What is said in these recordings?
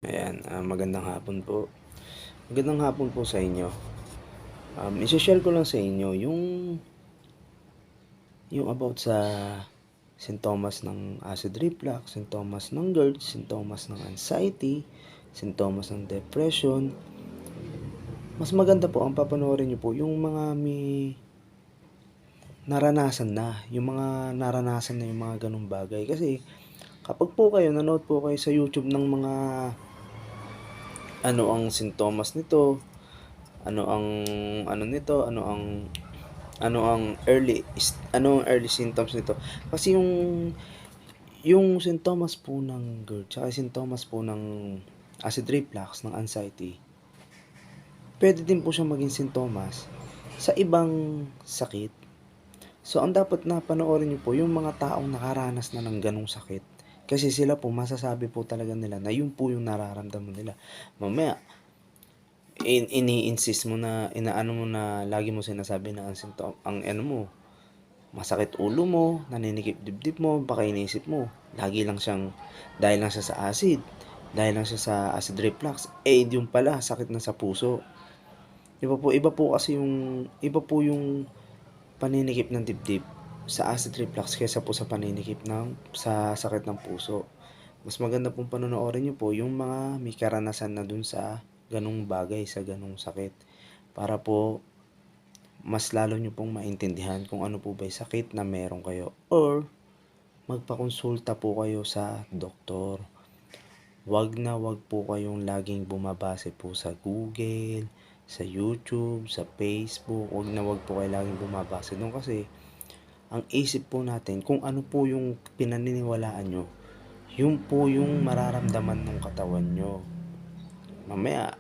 Ayan, magandang hapon po. Magandang hapon po sa inyo. Ise-share ko lang sa inyo yung about sa sintomas ng acid reflux, sintomas ng GERD, sintomas ng anxiety, sintomas ng depression. Mas maganda po ang papanoorin niyo po yung mga may naranasan na yung mga ganong bagay. Kasi kapag po kayo nanood po kayo sa YouTube ng mga ano ang sintomas nito, ano ang ano nito, ano ang early symptoms nito. Kasi yung sintomas po ng GERD tsaka sintomas po ng acid reflux, ng anxiety, puwede din po siyang maging sintomas sa ibang sakit. So, ang dapat na panoorin niyo po yung mga taong nakaranas na ng gano'ng sakit. Kasi sila po masasabi po talaga nila na yun po yung nararamdaman nila. Mamaya ini-insist mo na, inaano mo na lagi mo sinasabi na ang ano mo, masakit ulo mo, naninikip dibdib mo, baka iniisip mo, lagi lang siyang, dahil lang siya sa acid, dahil lang siya sa acid reflux, yung pala, sakit na sa puso. Iba po yung paninikip ng dibdib sa acid reflux kaysa po sa paninikip sa sakit ng puso. Mas maganda pong panonoorin niyo po yung mga may karanasan na dun sa ganong bagay, sa ganong sakit. Para po mas lalo nyo pong maintindihan kung ano po ba yung sakit na meron kayo, or magpakonsulta po kayo sa doktor. Wag po kayong laging bumabase po sa Google, sa YouTube, sa Facebook. Wag po kayo laging bumabase doon, kasi ang isip po natin, kung ano po yung pinaniniwalaan nyo, yun po yung mararamdaman ng katawan nyo. Mamaya,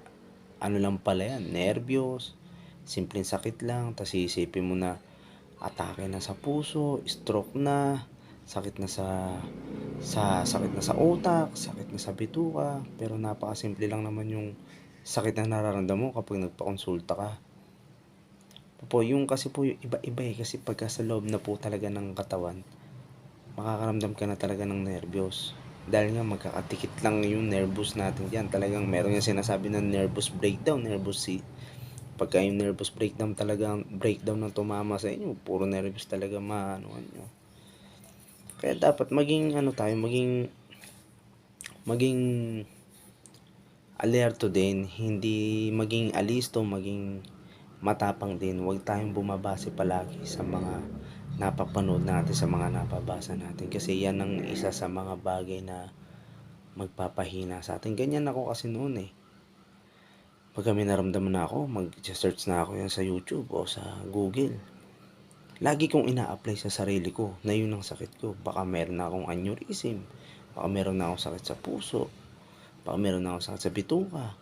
ano lang pala yan, nervyos, simpleng sakit lang, tas iisipin mo na atake na sa puso, stroke na, sakit na sakit na sa utak, sakit na sa bituka. Pero napakasimple lang naman yung sakit na nararamdaman mo kapag nagpakonsulta ka. Yung kasi po yung iba-iba kasi pagka sa loob na po talaga ng katawan, makakaramdam ka na talaga ng nervyos. Dahil nga magkakatikit lang yung nervous natin diyan. Talagang meron yung sinasabi na nervous breakdown, pagka yung nervous breakdown ng tumama sa inyo, puro nervous talaga maanuhan nyo. Kaya dapat maging alerto din, hindi maging alisto, maging matapang din. Huwag tayong bumabase palagi sa mga napapanood natin, sa mga napabasa natin, kasi yan ang isa sa mga bagay na magpapahina sa atin. Ganyan ako kasi noon pagka may naramdaman na ako, mag-search na ako yan sa YouTube o sa Google. Lagi kong ina-apply sa sarili ko na yun ang sakit ko. Baka meron na akong aneurysm, baka meron na akong sakit sa puso, baka meron na akong sakit sa bituka,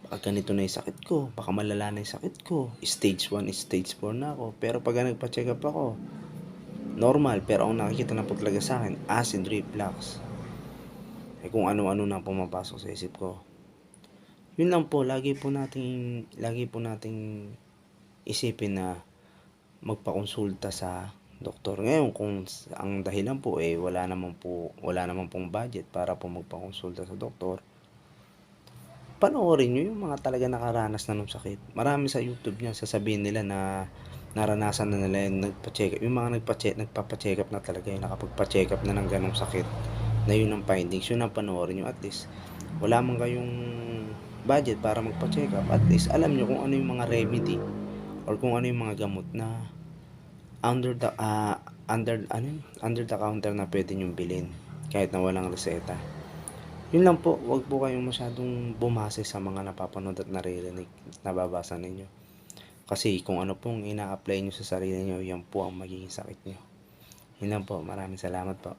baka ganito na yung sakit ko, baka malala na yung sakit ko, stage 1, stage 4 na ako. Pero pag nagpa-check up ako, normal. Pero ang nakikita na po talaga sa akin, acid reflux. Kung ano-ano na pumapasok sa isip ko. Yun lang po, lagi po nating isipin na magpakonsulta sa doktor. Ngayon, kung ang dahilan po wala naman pong budget para po magpakonsulta sa doktor, panoorin nyo yung mga talaga nakaranas na ng sakit. Marami sa YouTube niya, sasabihin nila na naranasan na nila yung nagpa-check up. Yung mga nagpapa-check up na talaga, yung nakapagpa-check up na ng ganong sakit, na yun ang findings, yun ang panoorin nyo. At least, wala man kayong budget para magpa-check up, at least alam nyo kung ano yung mga remedy or kung ano yung mga gamot na under the counter na pwede nyong bilhin kahit na walang reseta. Yun lang po, wag po kayong masyadong bumase sa mga napapanood at naririnig, nababasa ninyo. Kasi kung ano pong ina-apply nyo sa sarili nyo, yan po ang magiging sakit nyo. Yun lang po, maraming salamat po.